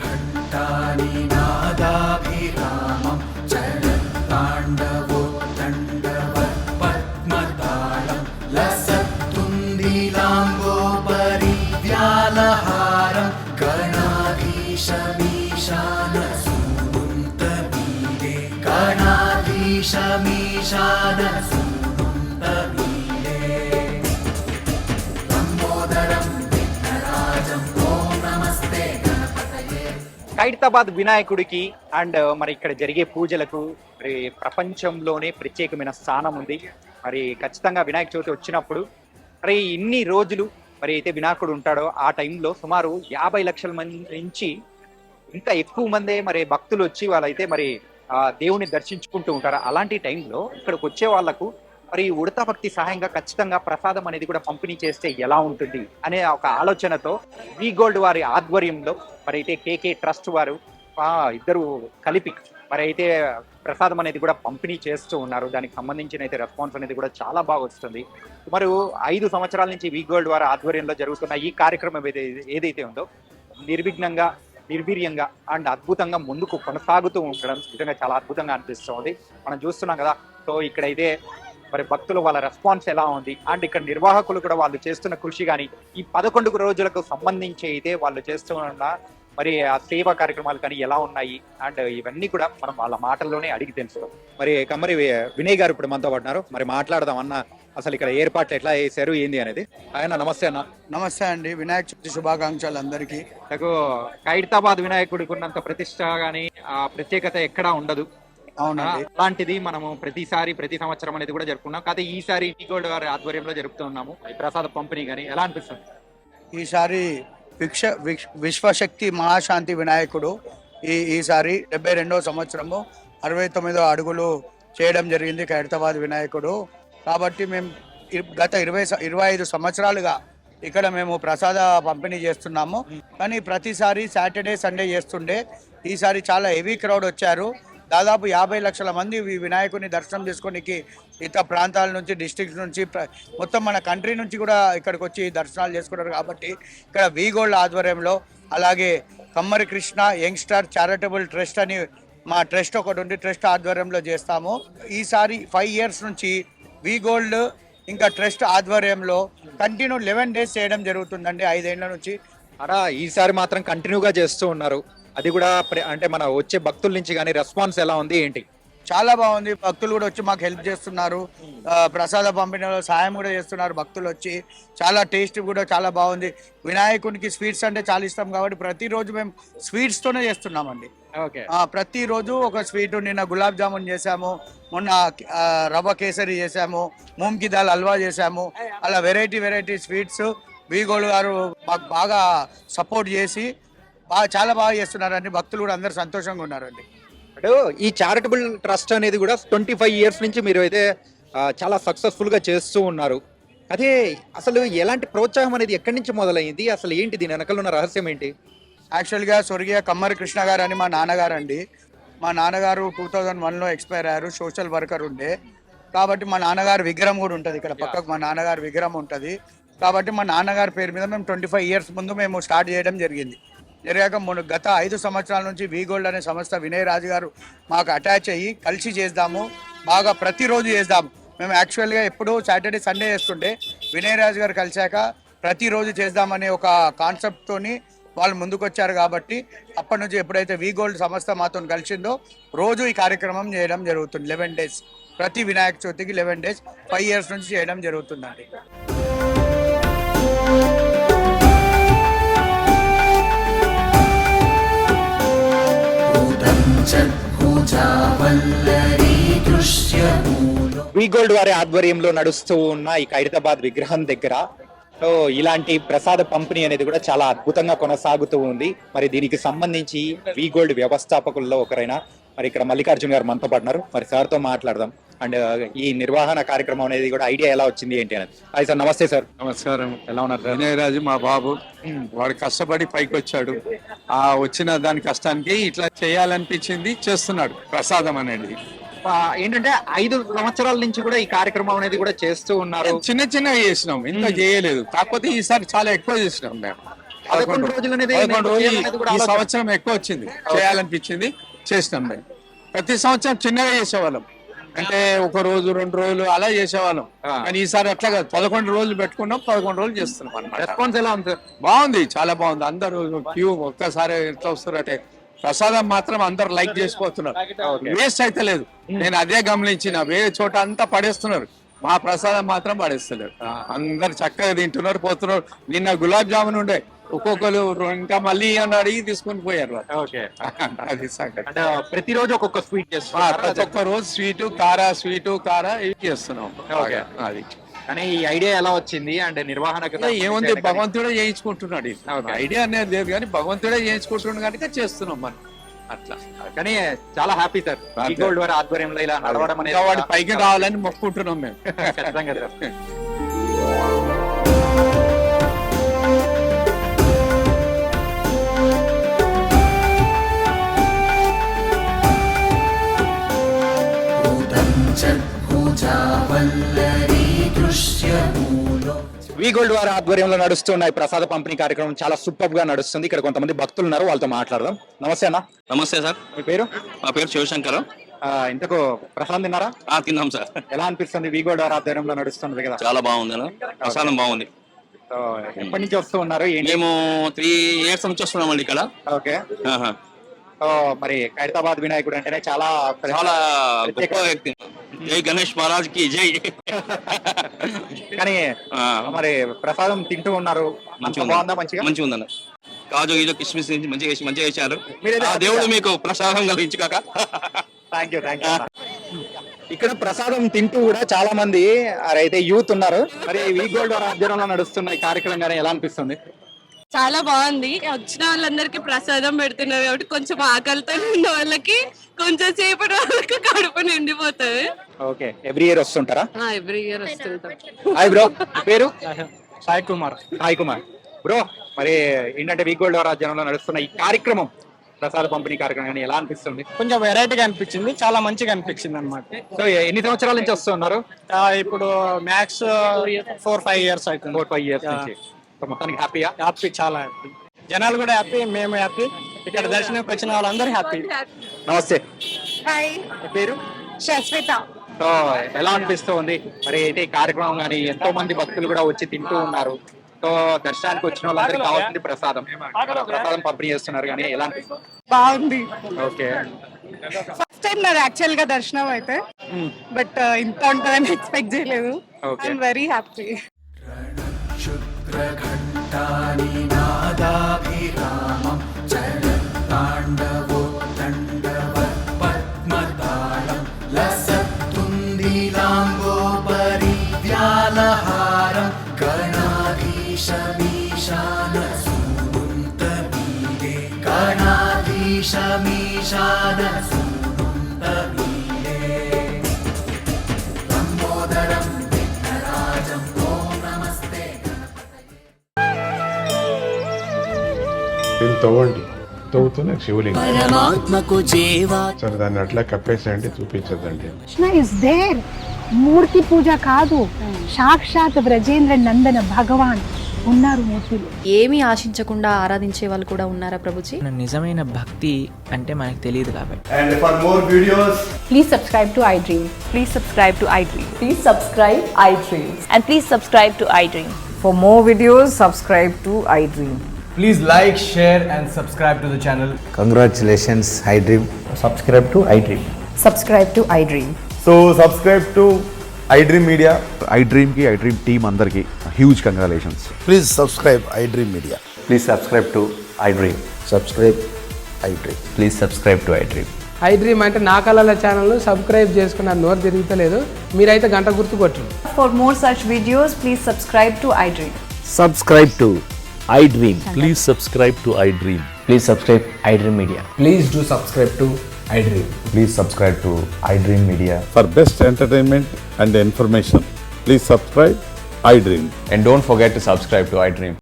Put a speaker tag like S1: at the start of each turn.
S1: घण्टानि नादाभिरामं चलत्ताण्डवोत्तण्डवत् पद्मतालं लसत्तुन्दिलाम्बोपरिव्यालहारं गणाधीशमीशानसूनुन्तमीडे गणाधीशमीशानसूनुन्तमीडे लम्बोदरं विघ्नराजं ॐ नमस्ते गणपतये.
S2: ఖైరతాబాద్ వినాయకుడికి అండ్ మరి ఇక్కడ జరిగే పూజలకు మరి ప్రపంచంలోనే ప్రత్యేకమైన స్థానం ఉంది. మరి ఖచ్చితంగా వినాయక చవితి వచ్చినప్పుడు మరి ఇన్ని రోజులు మరి అయితే వినాయకుడు ఉంటాడో ఆ టైంలో సుమారు 50 లక్షల మంది నుంచి ఇంకా ఎక్కువ మందే మరి భక్తులు వచ్చి వాళ్ళైతే మరి దేవుని దర్శించుకుంటూ ఉంటారు. అలాంటి టైంలో ఇక్కడికి వచ్చే వాళ్లకు మరి ఉడతా భక్తి సహాయంగా ఖచ్చితంగా ప్రసాదం అనేది కూడా పంపిణీ చేస్తే ఎలా ఉంటుంది అనే ఒక ఆలోచనతో వి గోల్డ్ వారి ఆధ్వర్యంలో మరి అయితే కేకే ట్రస్ట్ వారు ఇద్దరు కలిపి మరి అయితే ప్రసాదం అనేది కూడా పంపిణీ చేస్తూ ఉన్నారు. దానికి సంబంధించిన అయితే రెస్పాన్స్ అనేది కూడా చాలా బాగా వస్తుంది. మరి 5 సంవత్సరాల నుంచి వి గోల్డ్ వారి ఆధ్వర్యంలో జరుగుతున్న ఈ కార్యక్రమం ఏదైతే ఉందో నిర్విఘ్నంగా నిర్వీర్యంగా అండ్ అద్భుతంగా ముందుకు కొనసాగుతూ ఉండడం నిజంగా చాలా అద్భుతంగా అనిపిస్తుంది. మనం చూస్తున్నాం కదా. సో ఇక్కడైతే మరి భక్తులు వాళ్ళ రెస్పాన్స్ ఎలా ఉంది అండ్ ఇక్కడ నిర్వాహకులు కూడా వాళ్ళు చేస్తున్న కృషి కానీ ఈ 11 రోజులకు సంబంధించి అయితే వాళ్ళు చేస్తున్న మరి ఆ సేవా కార్యక్రమాలు కానీ ఎలా ఉన్నాయి అండ్ ఇవన్నీ కూడా మనం వాళ్ళ మాటల్లోనే అడిగి తెలుస్తాం. మరి కమ్మరి వినయ్ గారు ఇప్పుడు మనతో పడినారు. మరి మాట్లాడదాం అన్న, అసలు ఇక్కడ ఏర్పాట్లు ఎట్లా చేశారు ఏంది అనేది. ఆయన నమస్తే అన్న.
S3: నమస్తే అండి, వినాయక చవితి శుభాకాంక్షలు అందరికీ.
S2: నాకు ఖైరతాబాద్ వినాయకుడికి ఉన్నంత ప్రతిష్ట కానీ ఆ ప్రత్యేకత ఎక్కడా ఉండదు.
S3: అవునండి,
S2: అలాంటిది మనము ప్రతి సంవత్సరం అనేది కూడా జరుపుకున్నాం. కాకపోతే ఈసారి వి గోల్డ్ వారి ఆధ్వర్యంలో జరుపుతున్నాము. ప్రసాద పంపిణీ కానీ ఎలా అనిపిస్తుంది?
S3: ఈసారి విశ్వశక్తి మహాశాంతి వినాయకుడు ఈసారి 72వ సంవత్సరము 69 అడుగులు చేయడం జరిగింది ఖైరతాబాద్ వినాయకుడు. కాబట్టి మేము గత 25 సంవత్సరాలుగా ఇక్కడ మేము ప్రసాద పంపిణీ చేస్తున్నాము. కానీ ప్రతిసారి సాటర్డే సండే చేస్తుండే, ఈసారి చాలా హెవీ క్రౌడ్ వచ్చారు. దాదాపు 50 లక్షల మంది ఈ వినాయకుని దర్శనం చేసుకోనికి ఇతర ప్రాంతాల నుంచి, డిస్ట్రిక్ట్ నుంచి, మొత్తం మన కంట్రీ నుంచి కూడా ఇక్కడికి వచ్చి దర్శనాలు చేసుకుంటారు. కాబట్టి ఇక్కడ వి గోల్డ్ ఆధ్వర్యంలో, అలాగే కమ్మరి కృష్ణ యంగ్స్టర్ చారిటబుల్ ట్రస్ట్ అని మా ట్రస్ట్ ఒకటి ఉంది, ట్రస్ట్ ఆధ్వర్యంలో చేస్తాము. ఈసారి 5 ఇయర్స్ నుంచి వి గోల్డ్ ఇంకా ట్రస్ట్ ఆధ్వర్యంలో కంటిన్యూ 11 డేస్ చేయడం జరుగుతుందండి 5 ఏళ్ల నుంచి.
S2: అలా ఈసారి మాత్రం కంటిన్యూగా చేస్తూ ఉన్నారు. అది కూడా అంటే మన వచ్చే భక్తుల నుంచి కానీ రెస్పాన్స్ ఎలా ఉంది ఏంటి?
S3: చాలా బాగుంది. భక్తులు కూడా వచ్చి మాకు హెల్ప్ చేస్తున్నారు, ప్రసాద పంపిణీలో సాయం కూడా చేస్తున్నారు. భక్తులు వచ్చి చాలా టేస్ట్ కూడా చాలా బాగుంది. వినాయకునికి స్వీట్స్ అంటే చాలా ఇష్టం కాబట్టి ప్రతిరోజు మేము స్వీట్స్తోనే చేస్తున్నామండి. ప్రతిరోజు ఒక స్వీట్. నిన్న గులాబ్ జామున్ చేసాము, మొన్న రవ్వ కేసరి చేసాము, మూంగి దాల్ హల్వా చేసాము. అలా వెరైటీ స్వీట్స్ వి గోల్డ్ గారు మాకు బాగా సపోర్ట్ చేసి చాలా బాగా చేస్తున్నారండి. భక్తులు కూడా అందరు సంతోషంగా ఉన్నారండి.
S2: ఈ చారిటబుల్ ట్రస్ట్ అనేది కూడా 25 ఇయర్స్ నుంచి మీరు అయితే చాలా సక్సెస్ఫుల్ గా చేస్తూ ఉన్నారు. అదే అసలు ఎలాంటి ప్రోత్సాహం అనేది ఎక్కడి నుంచి మొదలైంది, అసలు ఏంటి దీని వెనకాల ఉన్న రహస్యం ఏంటి?
S3: యాక్చువల్గా స్వర్గీయ కమ్మరి కృష్ణ గారు అని మా నాన్నగారు అండి. మా నాన్నగారు 2001లో ఎక్స్పైర్ అయ్యారు. సోషల్ వర్కర్ ఉండే కాబట్టి మా నాన్నగారు విగ్రహం కూడా ఉంటుంది ఇక్కడ పక్కకు. మా నాన్నగారు విగ్రహం ఉంటుంది కాబట్టి మా నాన్నగారి పేరు మీద మేము 25 ఇయర్స్ ముందు మేము స్టార్ట్ చేయడం జరిగింది. జరిగాక గత 5 సంవత్సరాల నుంచి వి గోల్డ్ అనే సంస్థ వినయ్ రాజు గారు మాకు అటాచ్ అయ్యి కలిసి చేద్దాము, బాగా ప్రతిరోజు చేద్దాము. మేము యాక్చువల్గా ఎప్పుడూ సాటర్డే సండే చేస్తుంటే వినయ్ రాజు గారు కలిశాక ప్రతిరోజు చేద్దామనే ఒక కాన్సెప్ట్తోని వాళ్ళు ముందుకు వచ్చారు. కాబట్టి అప్పటి నుంచి ఎప్పుడైతే వి గోల్డ్ సంస్థ మాతో కలిసిందో రోజు ఈ కార్యక్రమం చేయడం జరుగుతుంది. 11 డేస్, ప్రతి వినాయక చవితికి 11 డేస్ 5 ఇయర్స్ నుంచి చేయడం జరుగుతుందండి.
S2: వి గోల్డ్ వారి ఆధ్వర్యంలో నడుస్తూ ఉన్న ఈ ఖైరతాబాద్ విగ్రహం దగ్గర ఇలాంటి ప్రసాద పంపిణీ అనేది కూడా చాలా అద్భుతంగా కొనసాగుతూ ఉంది. మరి దీనికి సంబంధించి వి గోల్డ్ వ్యవస్థాపకుల్లో ఒకరైన మరి ఇక్కడ మల్లికార్జున్ గారు మనతో పడినారు. మరి సార్తో మాట్లాడదాం. అండ్ ఈ నిర్వహణ కార్యక్రమం అనేది కూడా ఐడియా ఎలా వచ్చింది ఏంటి అనేది. హాయ్ సార్, నమస్తే సార్.
S4: నమస్కారం.
S2: ఎలా ఉన్నారు?
S4: వినయ్ రాజు మా బాబు, వాడు కష్టపడి పైకి వచ్చాడు. ఆ వచ్చిన దాని కష్టానికి ఇట్లా చేయాలనిపించింది, చేస్తున్నాడు ప్రసాదం అనేది.
S2: ఏంటంటే 5 సంవత్సరాల నుంచి కూడా ఈ కార్యక్రమం అనేది కూడా చేస్తూ ఉన్నారు.
S4: చిన్న చేసినాం, ఇంత చేయలేదు. కాకపోతే ఈసారి చాలా ఎక్కువ చేసినాం మేము.
S2: 11 రోజులు అనేది
S4: 11 రోజులు
S2: చేయాలనేది కూడా
S4: ఈ
S2: ఆలోచన.
S4: సంవత్సరం ఎక్కువ వచ్చింది, చేయాలనిపించింది, చేసినాం మేము. ప్రతి సంవత్సరం చిన్నగా చేసేవాళ్ళం, అంటే 1 రోజు 2 రోజులు అలా చేసేవాళ్ళం. కానీ ఈసారి అట్లా కాదు, 11 రోజులు పెట్టుకున్నాం, 11 రోజులు చేస్తున్నాం అన్నమాట.
S2: రెస్పాన్స్ ఎలా ఉంది?
S4: బాగుంది, చాలా బాగుంది. అందరూ క్యూ ఒక్కసారి ఎట్లా వస్తున్నారంటే ప్రసాదం మాత్రం అందరు లైక్ చేసిపోతున్నారు, వేస్ట్ అయితే లేదు. నేను అదే గమనించిన, వేరే చోట అంతా పడేస్తున్నారు, మా ప్రసాదం మాత్రం పడేస్తలేరు. అందరు చక్కగా తింటున్నారు, పోతున్నారు. నిన్న గులాబ్ జామున్ ఉండే, ఒక్కొక్కరు ఇంకా మళ్ళీ అని అడిగి తీసుకొని పోయారు. అది సంగతి.
S2: అంటే ప్రతిరోజు ఒక్కొక్క స్వీట్ చేస్తున్నారు.
S4: ప్రతి ఒక్క రోజు స్వీటు కార ఇవి చేస్తున్నాం. అది
S2: కానీ ఈ ఐడియా ఎలా వచ్చింది అంటే నిర్వహణకు
S4: ఏముంది, భగవంతుడే చేయించుకుంటున్నాడు. ఐడియా అనేది లేదు కానీ భగవంతుడే చేయించుకుంటున్నాడు కనుక చేస్తున్నాం మనం అట్లా.
S2: కానీ చాలా హ్యాపీ సార్, ఈ గోల్డ్ వారి ఆధ్వర్యంలో ఇలా నడవడం అనేది.
S4: ఇంకా వాడి పైకి రావాలని మొక్కుంటున్నాం మేము.
S2: ఖచ్చితంగా సార్.
S1: భూజావల్లరీ దృశ్యమూలో.
S2: వి గోల్డ్ వారి ఆధ్వర్యంలో నడుస్తున్న ఈ ప్రసాద పంపిణీ కార్యక్రమం చాలా సూపర్ గా నడుస్తుంది. ఇక్కడ కొంతమంది భక్తులు ఉన్నారు, వాళ్ళతో మాట్లాడదాం. నమస్తే అన్న.
S5: నమస్తే సార్,
S2: మీ పేరు?
S5: నా పేరు శివశంకర్.
S2: ఇంతకు ప్రసాదం తిన్నారా?
S5: తిన్నాం సార్.
S2: ఎలా అనిపిస్తుంది? వి గోల్డ్ వారి ఆధ్వర్యంలో నడుస్తున్నది కదా.
S5: చాలా బాగుంది అన్న, ప్రసాదం బాగుంది.
S2: సో ఎప్పటి నుంచి వస్తూ ఉన్నారు?
S5: మేము 3 years నుంచి వస్తున్నామండి ఇక్కడ.
S2: ఓకే.
S5: ఆహా.
S2: సో మరి ఖైరతాబాద్ వినాయకుడు అంటేనే చాలా
S5: చాలా
S2: ప్రత్యేక
S5: గొప్ప వ్యక్తి. జై గణేష్ మహారాజ్ కి జై.
S2: కానీ మరి ప్రసాదం తింటూ ఉన్నారు, బాగుందా?
S5: మంచిగా ఉందన్న. కాజు గీజు కిస్మిస్ మంచిగా వేశారు.
S2: మీరేదో
S5: దేవుడు మీకు ప్రసాదం కలిగించు కాక.
S2: Thank you. ఇక్కడ ప్రసాదం తింటూ కూడా చాలా మంది అయితే యూత్ ఉన్నారు. మరి వి గోల్డ్ వారి ఆధ్వర్యంలో నడుస్తున్న ఈ కార్యక్రమం గానీ ఎలా అనిపిస్తుంది?
S6: చాలా బాగుంది. వచ్చిన వాళ్ళందరికీ ప్రసాదం పెడుతున్నారు కాబట్టి కొంచెం ఆకలితో ఉన్న వాళ్ళకి కొంచెం సేపటి వాళ్ళకి కడుపు నిండిపోతుంది.
S2: ఓకే. ఎవ్రీ ఇయర్ వస్తుంటారా?
S6: ఎవ్రీ ఇయర్ వస్తుంటాం.
S2: హాయ్ బ్రో, పేరు?
S3: సాయి కుమార్.
S2: Hi Kumar bro. మరి ఏంటంటే వి గోల్డ్ వారి ఆధ్వర్యంలో నడుస్తున్న ఈ కార్యక్రమం, ప్రసాద పంపిణీ కార్యక్రమం కానీ ఎలా అనిపిస్తుంది?
S3: కొంచెం వెరైటీగా అనిపించింది, చాలా మంచిగా అనిపించింది అనమాట.
S2: సో ఎన్ని సంవత్సరాల నుంచి వస్తున్నారు?
S3: ఇప్పుడు మ్యాక్స్ 4-5 years అవుతుంది.
S2: 4-5 years నుంచి. సో మొత్తానికి హ్యాపీయా?
S3: హ్యాపీ, చాలా హ్యాపీ. జనాలు కూడా హ్యాపీ, మేము హ్యాపీ, ఇక్కడ దర్శనంకి వచ్చిన వాళ్ళందరూ హ్యాపీ.
S2: నమస్తే.
S6: హాయ్,
S2: మీ పేరు?
S6: శాశ్వత.
S2: సో ఎలా అనిపిస్తుంది? మరి అయితే ఈ కార్యక్రమం కానీ ఎంతో మంది భక్తులు కూడా వచ్చి తింటూ ఉన్నారు. సో దర్శనానికి వచ్చిన వాళ్ళందరికీ కావాల్సింది ప్రసాదం. ప్రసాదం పంపిణీ చేస్తున్నారు కానీ ఎలా అనిపిస్తుంది?
S6: బాగుంది.
S2: ఓకే.
S6: ఫస్ట్ టైం నాది యాక్చువల్ గా దర్శనం అయితే, బట్ ఇంత ఉంటుందని ఎక్స్పెక్ట్ చేయలేదు. I'm very happy.
S1: క్షుద్రఘంటాని నాదాభిరామం చరణతాండవోత్తండవ పద్మతాళం లసత్తుందిలాంగోపరి వ్యాలహారం గణాధీశమీశాన సూనుంతమీడే గణాధీశమీశాన సూనుంతమీడే లంబోదరం విఘ్నరాజం ఓం నమస్తే.
S7: దీన్ని తవ్వండి, తవ్వుతూనే శివలింగం.
S1: పరమాత్మకు జీవా
S7: సరే దాన్ని అట్లా కప్పేసేయండి, చూపించదండి.
S8: Krishna is there. మూర్తి పూజ కాదు, సాక్షాత్ బ్రజేంద్ర నందన భగవాన్ ఉన్నారు మూర్తిలో.
S9: ఏమీ ఆశించకుండా ఆరాధించే వాళ్ళు కూడా ఉన్నారా ప్రభుజీ?
S10: నిజమైన భక్తి అంటే మనకు తెలియదు కాబట్టి.
S1: and for more videos
S9: please subscribe to iDream. Please subscribe to iDream. Please subscribe iDream. And please subscribe to iDream.
S10: For more videos, subscribe to iDream.
S11: Please like, share and subscribe to the channel.
S12: Congratulations, iDream.
S11: Subscribe to iDream.
S9: Subscribe to iDream.
S11: So subscribe to iDream Media.
S12: iDream ki iDream team andarki huge congratulations.
S11: Please subscribe iDream Media.
S12: Please subscribe to iDream.
S11: Subscribe iDream.
S12: Please subscribe to iDream.
S10: iDream అంటే నా కళల channel subscribe చేసుకున్న నోరు తిరుగుతలేదు, మీరైతే గంట గుర్తు కొట్టండి.
S9: For more such videos, please subscribe to iDream.
S12: Subscribe to iDream. Please subscribe to iDream.
S10: Please subscribe iDream Media. Please do subscribe to iDream.
S12: Please subscribe to iDream Media.
S7: For best entertainment and information, please subscribe iDream.
S12: And don't forget to subscribe to iDream.